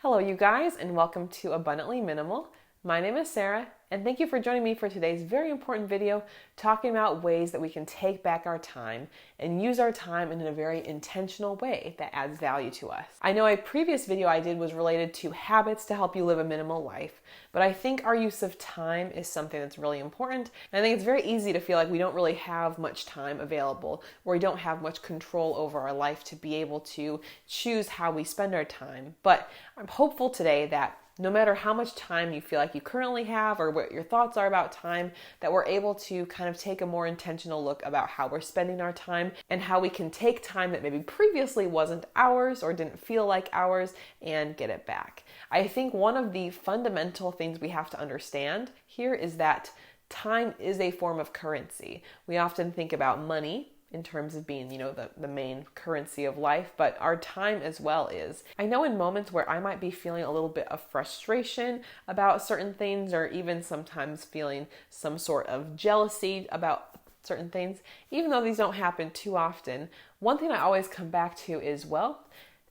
Hello, you guys, and welcome to Abundantly Minimal. My name is Sarah, and thank you for joining me for today's very important video talking about ways that we can take back our time and use our time in a very intentional way that adds value to us. I know a previous video I did was related to habits to help you live a minimal life, but I think our use of time is something that's really important. And I think it's very easy to feel like we don't really have much time available, or we don't have much control over our life to be able to choose how we spend our time. But I'm hopeful today that no matter how much time you feel like you currently have or what your thoughts are about time, that we're able to kind of take a more intentional look about how we're spending our time and how we can take time that maybe previously wasn't ours or didn't feel like ours and get it back. I think one of the fundamental things we have to understand here is that time is a form of currency. We often think about money in terms of being, the main currency of life, but our time as well is. I know in moments where I might be feeling a little bit of frustration about certain things, or even sometimes feeling some sort of jealousy about certain things, even though these don't happen too often, one thing I always come back to is,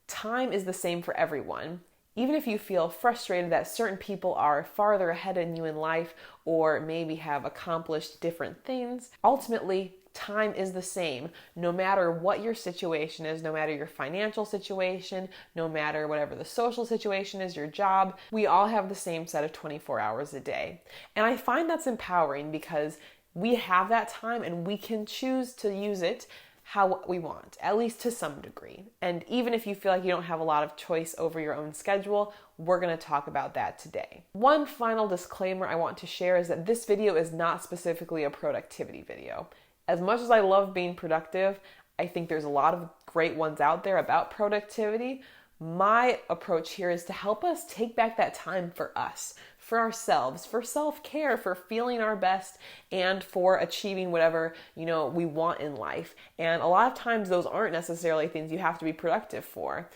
time is the same for everyone. Even if you feel frustrated that certain people are farther ahead than you in life or maybe have accomplished different things, ultimately, time is the same, no matter what your situation is, no matter your financial situation, no matter whatever the social situation is, your job, we all have the same set of 24 hours a day. And I find that's empowering because we have that time and we can choose to use it how we want, at least to some degree. And even if you feel like you don't have a lot of choice over your own schedule, we're going to talk about that today. One final disclaimer I want to share is that this video is not specifically a productivity video. As much as I love being productive, I think there's a lot of great ones out there about productivity. My approach here is to help us take back that time for us, for ourselves, for self-care, for feeling our best, and for achieving whatever, we want in life. And a lot of times those aren't necessarily things you have to be productive for.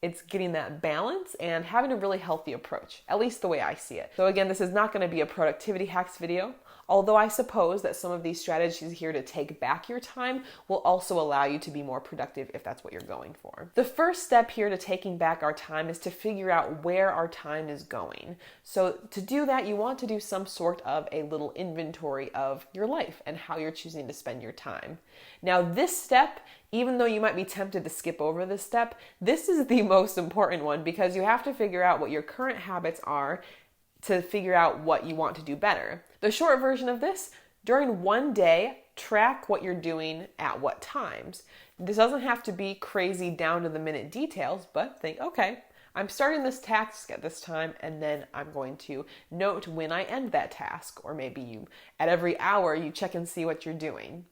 It's getting that balance and having a really healthy approach, at least the way I see it. So again, this is not going to be a productivity hacks video, although I suppose that some of these strategies here to take back your time will also allow you to be more productive if that's what you're going for. The first step here to taking back our time is to figure out where our time is going. So to do that, you want to do some sort of a little inventory of your life and how you're choosing to spend your time. Now, this step, even though you might be tempted to skip over this step, this is the most important one because you have to figure out what your current habits are to figure out what you want to do better. The short version of this, during one day, track what you're doing at what times. This doesn't have to be crazy down to the minute details, but think, okay, I'm starting this task at this time, and then I'm going to note when I end that task, or maybe at every hour you check and see what you're doing.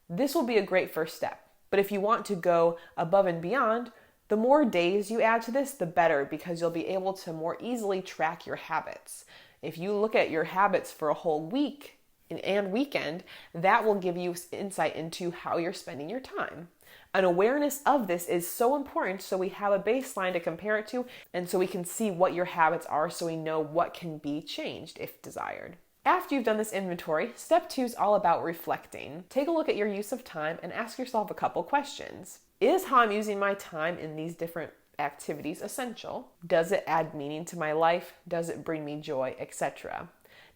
This will be a great first step, but if you want to go above and beyond, the more days you add to this, the better, because you'll be able to more easily track your habits. If you look at your habits for a whole week and weekend, that will give you insight into how you're spending your time. An awareness of this is so important so we have a baseline to compare it to, and so we can see what your habits are so we know what can be changed if desired. After you've done this inventory, step 2 is all about reflecting. Take a look at your use of time and ask yourself a couple questions. Is how I'm using my time in these different activities essential? Does it add meaning to my life? Does it bring me joy, etc.?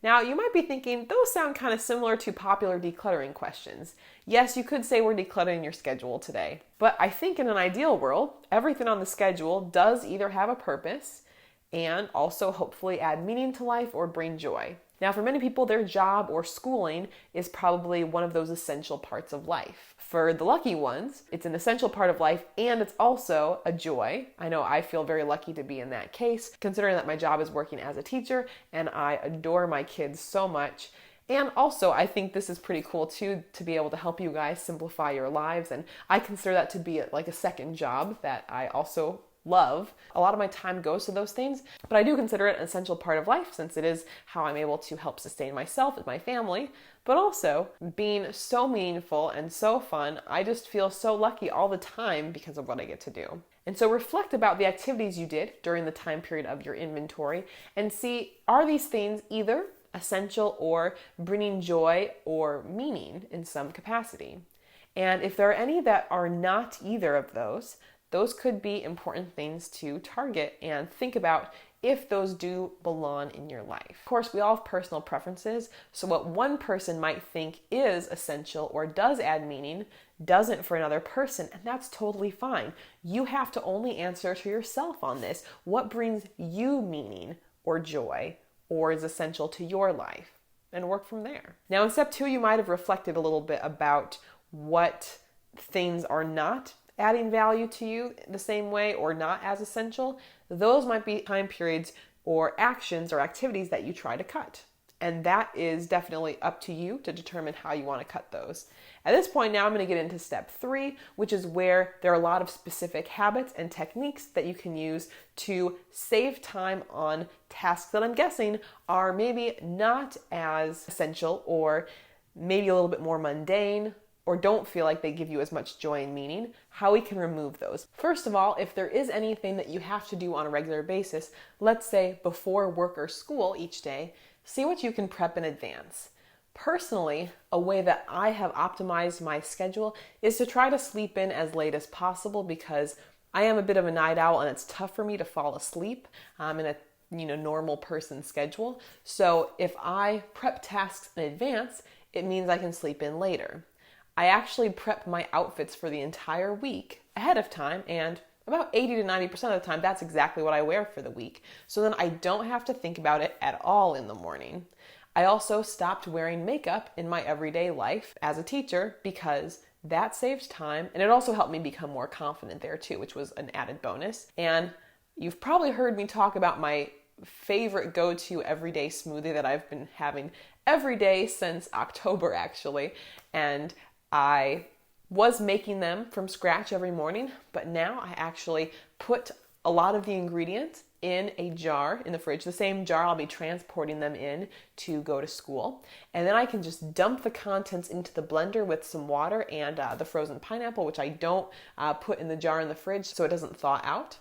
Now, you might be thinking, those sound kind of similar to popular decluttering questions. Yes, you could say we're decluttering your schedule today. But I think in an ideal world, everything on the schedule does either have a purpose and also hopefully add meaning to life or bring joy. Now, for many people, their job or schooling is probably one of those essential parts of life. For the lucky ones, it's an essential part of life and it's also a joy. I know I feel very lucky to be in that case, considering that my job is working as a teacher and I adore my kids so much. And also, I think this is pretty cool too, to be able to help you guys simplify your lives. And I consider that to be like a second job that I also love. A lot of my time goes to those things, but I do consider it an essential part of life since it is how I'm able to help sustain myself and my family, but also being so meaningful and so fun. I just feel so lucky all the time because of what I get to do. And so reflect about the activities you did during the time period of your inventory and see, are these things either essential or bringing joy or meaning in some capacity? And if there are any that are not either of those, those could be important things to target and think about if those do belong in your life. Of course, we all have personal preferences, so what one person might think is essential or does add meaning doesn't for another person, and that's totally fine. You have to only answer to yourself on this. What brings you meaning or joy or is essential to your life? And work from there. Now in step 2, you might have reflected a little bit about what things are not adding value to you the same way or not as essential. Those might be time periods or actions or activities that you try to cut. And that is definitely up to you to determine how you want to cut those. At this point now I'm going to get into step 3, which is where there are a lot of specific habits and techniques that you can use to save time on tasks that I'm guessing are maybe not as essential or maybe a little bit more mundane or don't feel like they give you as much joy and meaning, how we can remove those. First of all, if there is anything that you have to do on a regular basis, let's say before work or school each day, see what you can prep in advance. Personally, a way that I have optimized my schedule is to try to sleep in as late as possible because I am a bit of a night owl and it's tough for me to fall asleep in a normal person schedule. So if I prep tasks in advance, it means I can sleep in later. I actually prep my outfits for the entire week ahead of time, and about 80 to 90% of the time, that's exactly what I wear for the week. So then I don't have to think about it at all in the morning. I also stopped wearing makeup in my everyday life as a teacher because that saves time, and it also helped me become more confident there too, which was an added bonus. And you've probably heard me talk about my favorite go-to everyday smoothie that I've been having every day since October actually, and I was making them from scratch every morning, but now I actually put a lot of the ingredients in a jar in the fridge, the same jar I'll be transporting them in to go to school. And then I can just dump the contents into the blender with some water and the frozen pineapple, which I don't put in the jar in the fridge so it doesn't thaw out.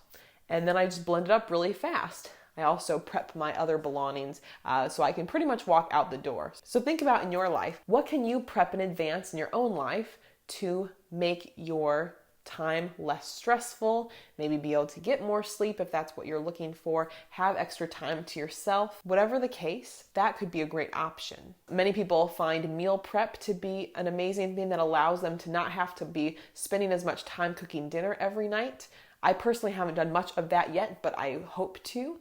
And then I just blend it up really fast. I also prep my other belongings so I can pretty much walk out the door. So think about in your life, what can you prep in advance in your own life to make your time less stressful, maybe be able to get more sleep if that's what you're looking for, have extra time to yourself. Whatever the case, that could be a great option. Many people find meal prep to be an amazing thing that allows them to not have to be spending as much time cooking dinner every night. I personally haven't done much of that yet, but I hope to.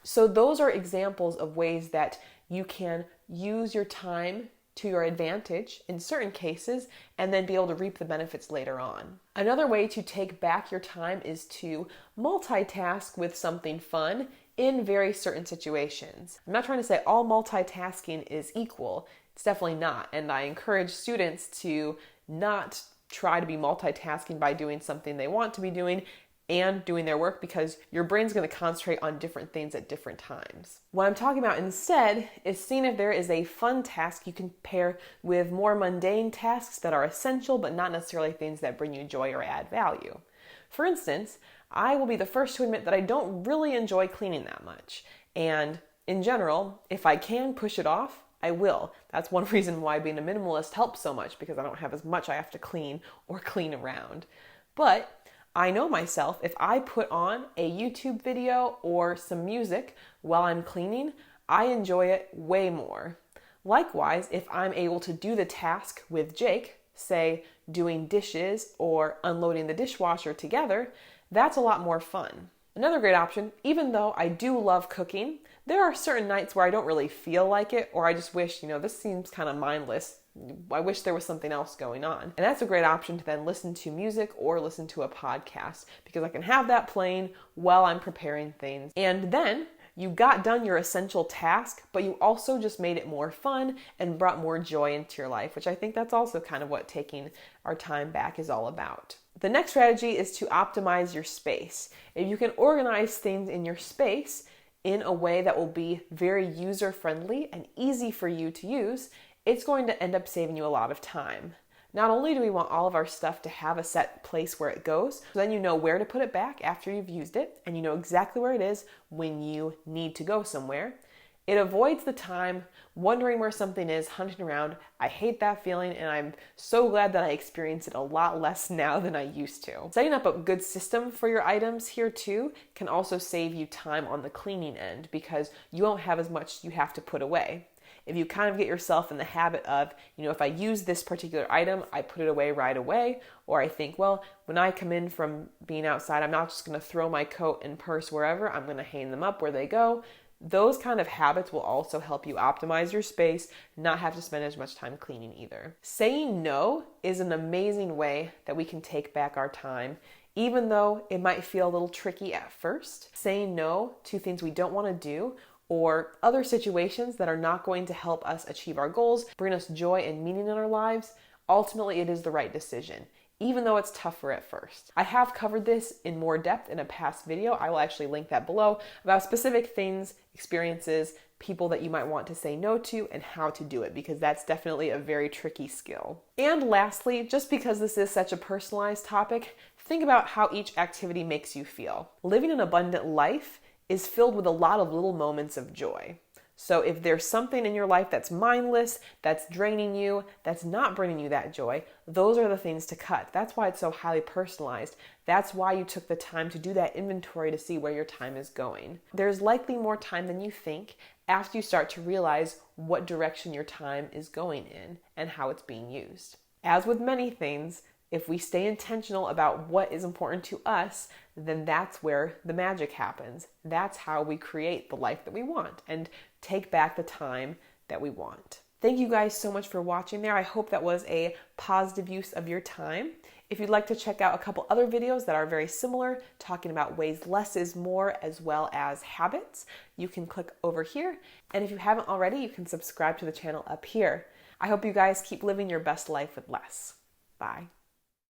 So those are examples of ways that you can use your time to your advantage in certain cases and then be able to reap the benefits later on. Another way to take back your time is to multitask with something fun in very certain situations. I'm not trying to say all multitasking is equal. It's definitely not. And I encourage students to not try to be multitasking by doing something they want to be doing and doing their work, because your brain's going to concentrate on different things at different times. What I'm talking about instead is seeing if there is a fun task you can pair with more mundane tasks that are essential but not necessarily things that bring you joy or add value. For instance, I will be the first to admit that I don't really enjoy cleaning that much. And in general, if I can push it off, I will. That's one reason why being a minimalist helps so much, because I don't have as much I have to clean or clean around. But I know myself, if I put on a YouTube video or some music while I'm cleaning, I enjoy it way more. Likewise, if I'm able to do the task with Jake, say doing dishes or unloading the dishwasher together, that's a lot more fun. Another great option, even though I do love cooking, there are certain nights where I don't really feel like it, or I just wish, this seems kind of mindless. I wish there was something else going on. And that's a great option to then listen to music or listen to a podcast, because I can have that playing while I'm preparing things. And then you got done your essential task, but you also just made it more fun and brought more joy into your life, which I think that's also kind of what taking our time back is all about. The next strategy is to optimize your space. If you can organize things in your space in a way that will be very user-friendly and easy for you to use, it's going to end up saving you a lot of time. Not only do we want all of our stuff to have a set place where it goes, so then you know where to put it back after you've used it, and you know exactly where it is when you need to go somewhere. It avoids the time wondering where something is, hunting around. I hate that feeling, and I'm so glad that I experience it a lot less now than I used to. Setting up a good system for your items here too can also save you time on the cleaning end because you won't have as much you have to put away. If you kind of get yourself in the habit of, if I use this particular item, I put it away right away, or I think, well, when I come in from being outside, I'm not just going to throw my coat and purse wherever, I'm going to hang them up where they go. Those kind of habits will also help you optimize your space, not have to spend as much time cleaning either. Saying no is an amazing way that we can take back our time, even though it might feel a little tricky at first. Saying no to things we don't want to do or other situations that are not going to help us achieve our goals, bring us joy and meaning in our lives, ultimately it is the right decision, even though it's tougher at first. I have covered this in more depth in a past video. I will actually link that below about specific things, experiences, people that you might want to say no to and how to do it, because that's definitely a very tricky skill. And lastly, just because this is such a personalized topic, think about how each activity makes you feel. Living an abundant life is filled with a lot of little moments of joy. So if there's something in your life that's mindless, that's draining you, that's not bringing you that joy, those are the things to cut. That's why it's so highly personalized. That's why you took the time to do that inventory to see where your time is going. There's likely more time than you think after you start to realize what direction your time is going in and how it's being used. As with many things, if we stay intentional about what is important to us, then that's where the magic happens. That's how we create the life that we want and take back the time that we want. Thank you guys so much for watching there. I hope that was a positive use of your time. If you'd like to check out a couple other videos that are very similar, talking about ways less is more as well as habits, you can click over here. And if you haven't already, you can subscribe to the channel up here. I hope you guys keep living your best life with less. Bye.